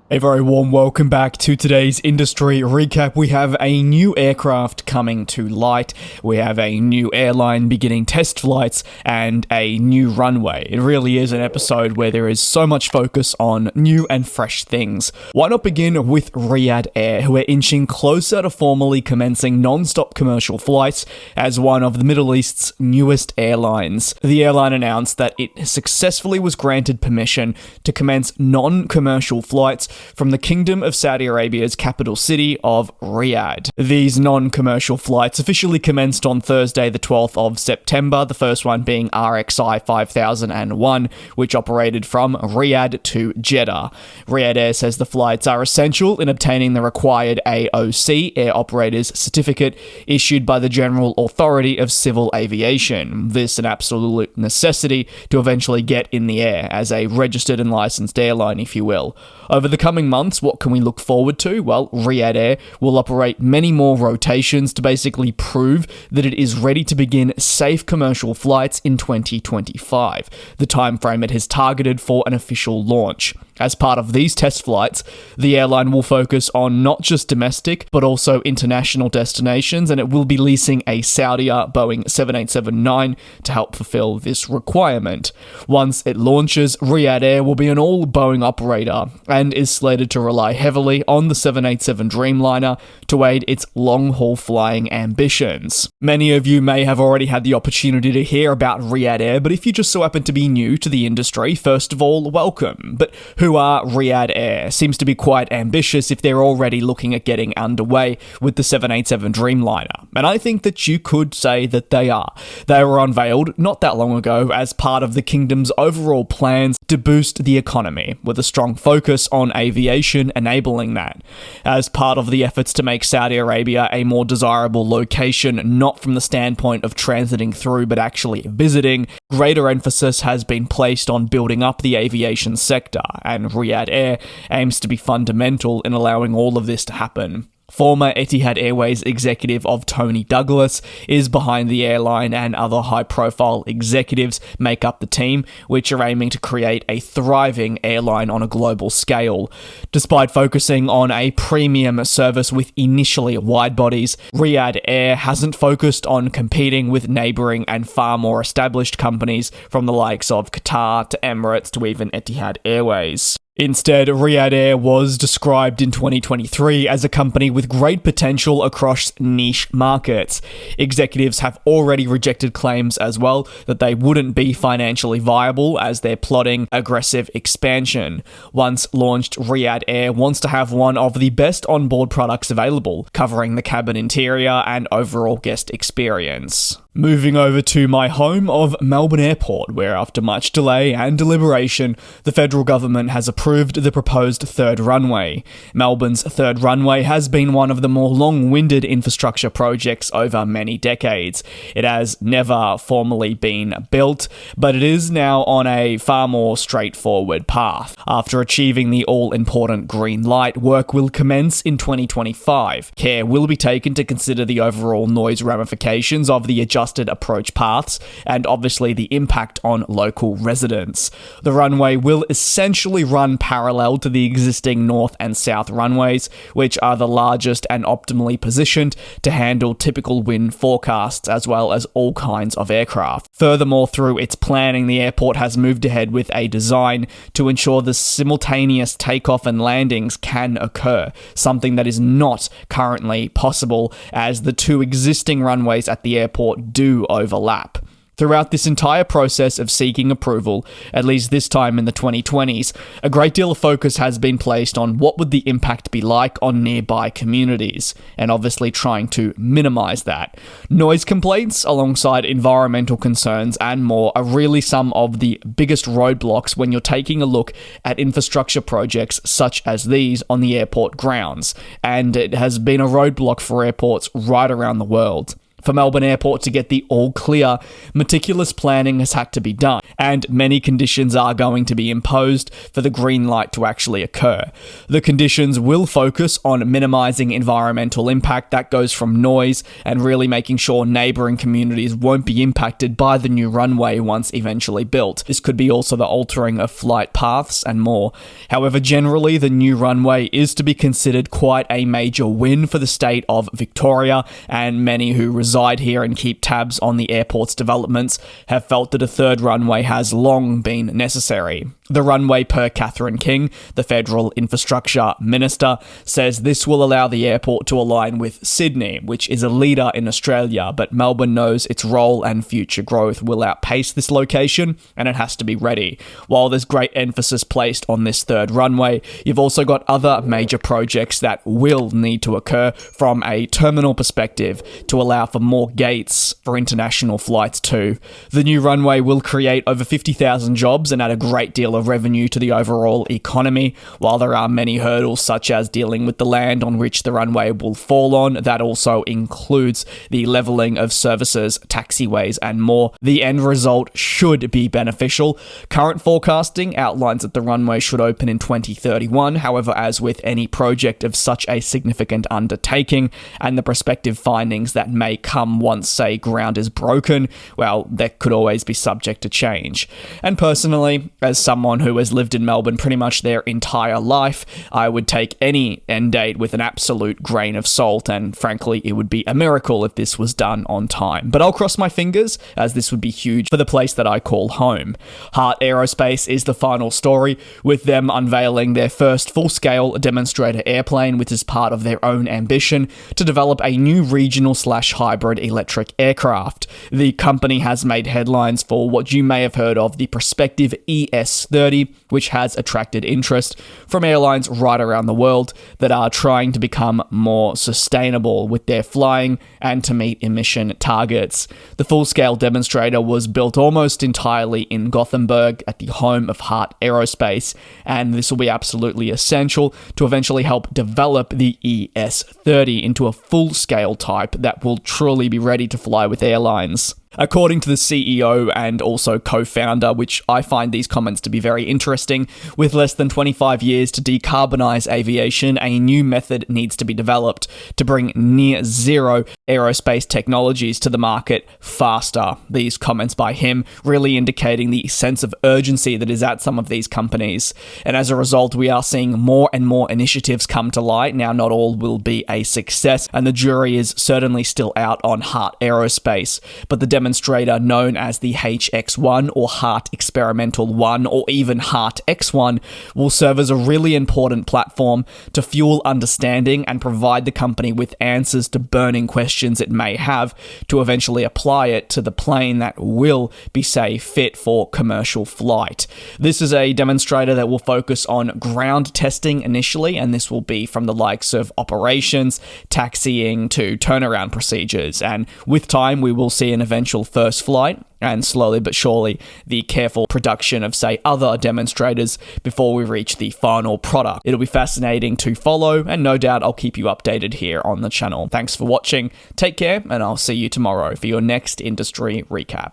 A very warm welcome back to today's industry recap. We have a new aircraft coming to light, we have a new airline beginning test flights, and a new runway. It really is an episode where there is so much focus on new and fresh things. Why not begin with Riyadh Air, who are inching closer to formally commencing non-stop commercial flights as one of the Middle East's newest airlines. The airline announced that it successfully was granted permission to commence non-commercial flights from the Kingdom of Saudi Arabia's capital city of Riyadh. These non-commercial flights officially commenced on Thursday the 12th of September, the first one being RXI 5001, which operated from Riyadh to Jeddah. Riyadh Air says the flights are essential in obtaining the required AOC, Air Operator's Certificate, issued by the General Authority of Civil Aviation. This an absolute necessity to eventually get in the air as a registered and licensed airline, if you will. Over the coming months, what can we look forward to? Well, Riyadh Air will operate many more rotations to basically prove that it is ready to begin safe commercial flights in 2025, the timeframe it has targeted for an official launch. As part of these test flights, the airline will focus on not just domestic, but also international destinations, and it will be leasing a Saudia Boeing 787-9 to help fulfill this requirement. Once it launches, Riyadh Air will be an all-Boeing operator, and is slated to rely heavily on the 787 Dreamliner to aid its long-haul flying ambitions. Many of you may have already had the opportunity to hear about Riyadh Air, but if you just so happen to be new to the industry, first of all, welcome. But who are Riyadh Air? Seems to be quite ambitious if they're already looking at getting underway with the 787 Dreamliner. And I think that you could say that they are. They were unveiled not that long ago as part of the kingdom's overall plans to boost the economy, with a strong focus on aviation enabling that. As part of the efforts to make Saudi Arabia a more desirable location, not from the standpoint of transiting through but actually visiting, greater emphasis has been placed on building up the aviation sector, and Riyadh Air aims to be fundamental in allowing all of this to happen. Former Etihad Airways executive of Tony Douglas is behind the airline, and other high-profile executives make up the team, which are aiming to create a thriving airline on a global scale. Despite focusing on a premium service with initially wide bodies, Riyadh Air hasn't focused on competing with neighbouring and far more established companies from the likes of Qatar to Emirates to even Etihad Airways. Instead, Riyadh Air was described in 2023 as a company with great potential across niche markets. Executives have already rejected claims as well that they wouldn't be financially viable as they're plotting aggressive expansion. Once launched, Riyadh Air wants to have one of the best onboard products available, covering the cabin interior and overall guest experience. Moving over to my home of Melbourne Airport, where after much delay and deliberation, the federal government has approved the proposed third runway. Melbourne's third runway has been one of the more long-winded infrastructure projects over many decades. It has never formally been built, but it is now on a far more straightforward path. After achieving the all-important green light, work will commence in 2025. Care will be taken to consider the overall noise ramifications of the adjusted approach paths, and obviously the impact on local residents. The runway will essentially run parallel to the existing north and south runways, which are the largest and optimally positioned to handle typical wind forecasts as well as all kinds of aircraft. Furthermore, through its planning, the airport has moved ahead with a design to ensure the simultaneous takeoff and landings can occur, something that is not currently possible as the two existing runways at the airport do overlap. Throughout this entire process of seeking approval, at least this time in the 2020s, a great deal of focus has been placed on what would the impact be like on nearby communities, and obviously trying to minimize that. Noise complaints, alongside environmental concerns and more, are really some of the biggest roadblocks when you're taking a look at infrastructure projects such as these on the airport grounds, and it has been a roadblock for airports right around the world. For Melbourne Airport to get the all clear, meticulous planning has had to be done, and many conditions are going to be imposed for the green light to actually occur. The conditions will focus on minimising environmental impact that goes from noise and really making sure neighbouring communities won't be impacted by the new runway once eventually built. This could be also the altering of flight paths and more. However, generally, the new runway is to be considered quite a major win for the state of Victoria, and many who reside here and keep tabs on the airport's developments have felt that a third runway has long been necessary. The runway, per Catherine King, the Federal Infrastructure Minister, says this will allow the airport to align with Sydney, which is a leader in Australia, but Melbourne knows its role and future growth will outpace this location, and it has to be ready. While there's great emphasis placed on this third runway, you've also got other major projects that will need to occur from a terminal perspective to allow for more gates for international flights too. The new runway will create over 50,000 jobs and add a great deal of revenue to the overall economy. While there are many hurdles such as dealing with the land on which the runway will fall on, that also includes the levelling of services, taxiways and more. The end result should be beneficial. Current forecasting outlines that the runway should open in 2031. However, as with any project of such a significant undertaking and the prospective findings that may come once, say, ground is broken, well, that could always be subject to change. And personally, as someone who has lived in Melbourne pretty much their entire life, I would take any end date with an absolute grain of salt, and frankly, it would be a miracle if this was done on time. But I'll cross my fingers, as this would be huge for the place that I call home. Heart Aerospace is the final story, with them unveiling their first full-scale demonstrator airplane, which is part of their own ambition to develop a new regional/hybrid electric aircraft. The company has made headlines for what you may have heard of the prospective ES30, which has attracted interest from airlines right around the world that are trying to become more sustainable with their flying and to meet emission targets. The full-scale demonstrator was built almost entirely in Gothenburg at the home of Heart Aerospace, and this will be absolutely essential to eventually help develop the ES30 into a full-scale type that will truly be ready to fly with airlines. According to the CEO and also co-founder, which I find these comments to be very interesting, with less than 25 years to decarbonize aviation, a new method needs to be developed to bring near zero aerospace technologies to the market faster. These comments by him really indicating the sense of urgency that is at some of these companies. And as a result, we are seeing more and more initiatives come to light. Now, not all will be a success, and the jury is certainly still out on Heart Aerospace, but the demonstrator known as the HX1 or Heart Experimental 1 or even Heart X1 will serve as a really important platform to fuel understanding and provide the company with answers to burning questions it may have to eventually apply it to the plane that will be, say, fit for commercial flight. This is a demonstrator that will focus on ground testing initially, and this will be from the likes of operations, taxiing to turnaround procedures, and with time we will see an eventual first flight and slowly but surely the careful production of, say, other demonstrators before we reach the final product. It'll be fascinating to follow, and no doubt I'll keep you updated here on the channel. Thanks for watching, take care, and I'll see you tomorrow for your next industry recap.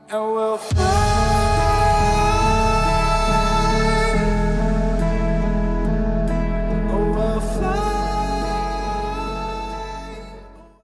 And we'll fly.